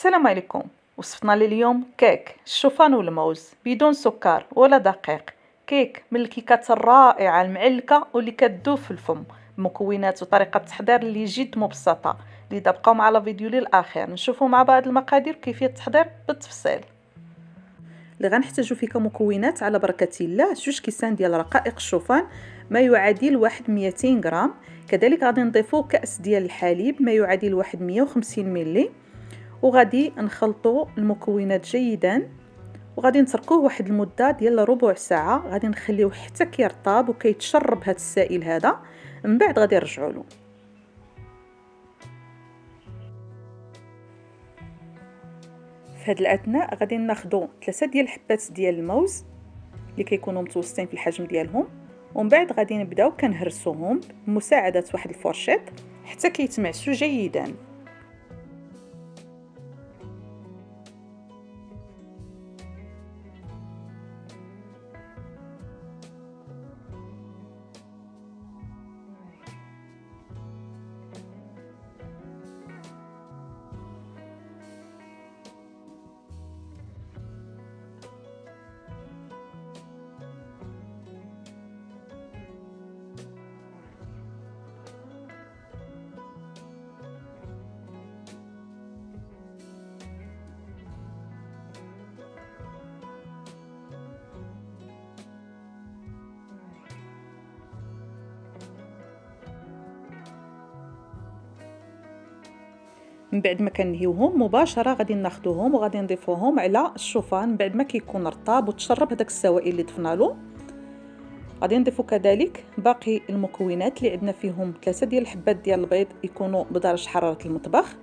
السلام عليكم. وصفنا لليوم كيك الشوفان والموز بدون سكر ولا دقيق. كيك من الكيكات الرائعة المعلكة واللي كتذوب في الفم. المكونات وطريقة التحضير اللي جد مبسطة. لذا بقاو مع الفيديو للآخر نشوفوا مع بعض المقادير كيفية التحضير بالتفصيل. اللي غنحتاجو فيه كمكونات على بركة الله: 2 كيسان ديال رقائق الشوفان ما يعادل 200 غرام. كذلك غادي نضيفو كأس ديال الحليب ما يعادل 150 ملي، وغادي نخلطوا المكونات جيدا وغادي نتركوه واحد المده ديال ربع ساعه. غادي نخليوه حتى كيرطاب وكيتشرب هذا السائل هذا، من بعد غادي نرجعوا له. في هذه الاثناء غادي ناخذوا 3 ديال الحبات ديال الموز اللي كيكونوا متوسطين في الحجم ديالهم، ومن بعد غادي نبداو كنهرسوهم بمساعده واحد الفورشيط حتى كيتمعسوا جيدا. من بعد ما كنهيوهم مباشره غادي ناخذوهم وغادي نضيفوهم على الشوفان بعد ما كيكون رطاب وتشرب هذاك السوائل اللي ضفنا له. غادي نضيفو كذلك باقي المكونات اللي عندنا فيهم 3 ديال الحبات ديال البيض يكونوا بدرجه حراره المطبخ،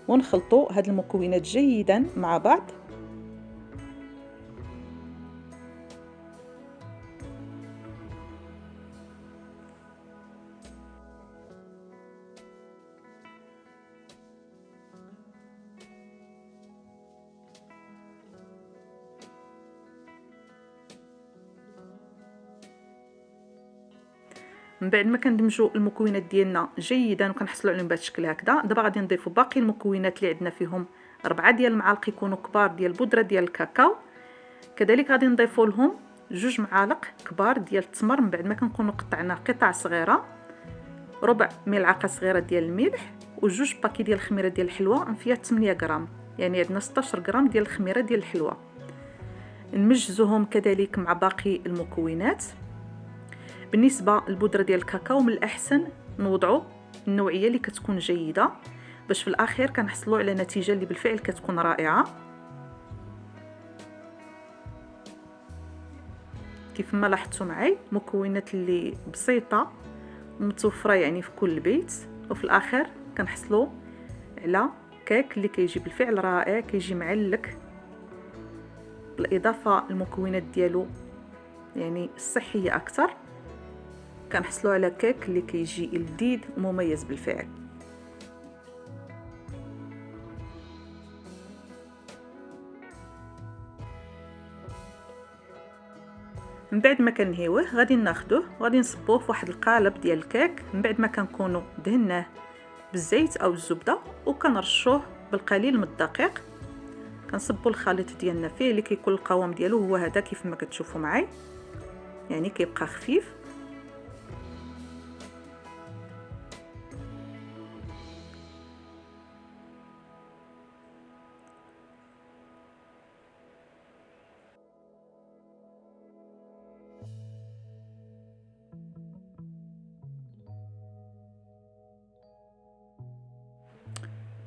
ونخلطوا هاد المكونات جيدا مع بعض. من بعد ما كندمجوا المكونات ديالنا جيدا وكنحصلوا عليهم بهذا الشكل هكذا، دابا غادي نضيفوا باقي المكونات اللي عندنا فيهم 4 ديال المعالق يكونوا كبار ديال البودره ديال الكاكاو. كذلك غادي نضيفوا لهم 2 معالق كبار ديال التمر من بعد ما كنكونوا قطعناه قطع صغيره، ربع ملعقه صغيره ديال الملح، وجوج باكي ديال الخميره ديال الحلوى فيها 8 غرام، يعني عندنا 16 غرام ديال الخميره ديال الحلوى. نمجزوهم كذلك مع باقي المكونات. بالنسبه للبودره ديال الكاكاو من الاحسن نوضعوا النوعيه اللي كتكون جيده باش في الاخير كنحصلوا على نتيجه اللي بالفعل كتكون رائعه. كيف ما لاحظتوا معي مكونات اللي بسيطه متوفره يعني في كل بيت، وفي الاخر كنحصلوا على كيك اللي كيجي بالفعل رائع، كيجي معلك بالاضافه المكونات ديالو يعني الصحيه اكثر. كنحصلوا على كيك اللي كيجي لذيذ ومميز بالفعل. من بعد ما كنهيوه غادي ناخذوه وغادي نصبوه في واحد القالب ديال الكيك، من بعد ما كنكونوا دهناه بالزيت او الزبده وكنرشوه بالقليل من الدقيق. كنصبوا الخليط ديالنا فيه اللي كيكون القوام ديالو هو هذا كيف ما كتشوفوا معي، يعني كيبقى خفيف.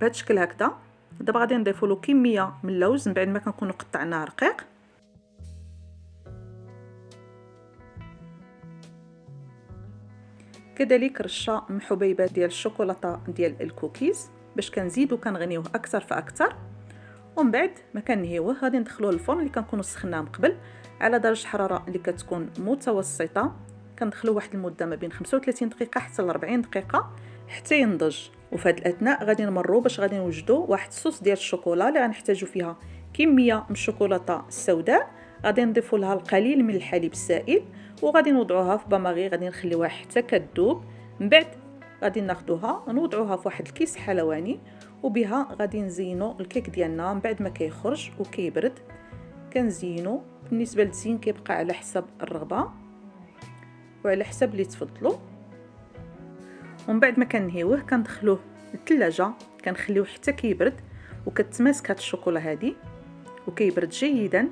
بهذا الشكل هكذا. دابا غادي نضيفوا له كميه من اللوز من بعد ما كنكونوا قطعناه رقيق، كذلك رشه من حبيبات ديال الشوكولاته ديال الكوكيز باش كنزيدو كنغنيوه اكثر فاكثر. ومن بعد ما كنهيوه غادي ندخلوه للفرن اللي كنكونوا سخناه من قبل على درجه حراره اللي كتكون متوسطه. كندخلوه واحد المده ما بين 35 دقيقه حتى ل 40 دقيقه حتى ينضج. وفي هذه الاثناء غادي نمروا باش غادي نوجدوا واحد الصوص ديال الشوكولا اللي غنحتاجوا فيها كميه من الشوكولاته السوداء. غادي نضيفوا لها القليل من الحليب السائل وغادي نوضعوها في باماغي، غادي نخليوها حتى كتذوب. من بعد غادي ناخذوها ونوضعوها في واحد الكيس حلواني وبها غادي نزينو الكيك ديالنا من بعد ما كيخرج وكيبرد. كنزينو بالنسبه للتزيين كيبقى على حسب الرغبه وعلى حسب اللي تفضلوا. ومن بعد ما كنهيوه كندخلوه للثلاجه، كنخليوه حتى كيبرد وكتماسك هاد الشوكولا هادي وكيبرد جيدا.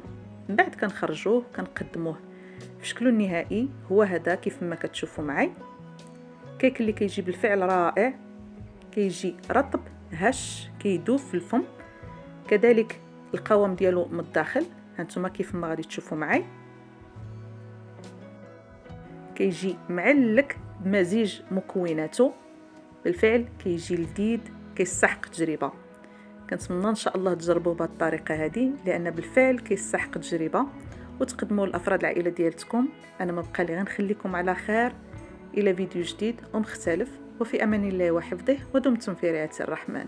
من بعد كنخرجوه كنقدموه في شكله النهائي. هو هذا كيف ما كتشوفوا معي، كيك اللي كيجي بالفعل رائع، كيجي رطب هش كيدوب في الفم، كذلك القوام ديالو من الداخل هانتوما كيف ما غادي تشوفوا معي، كيجي معلك بمزيج مكوناته. بالفعل كيجي لذيذ كيستحق تجربه. كنتمنى ان شاء الله تجربوه بهذه الطريقه هذه، لان بالفعل كيستحق تجربه وتقدموا لافراد العائله ديالتكم. انا ما بقى لي غير نخليكم على خير الى فيديو جديد ومختلف، وفي امان الله وحفظه، ودمتم في رعايه الرحمن.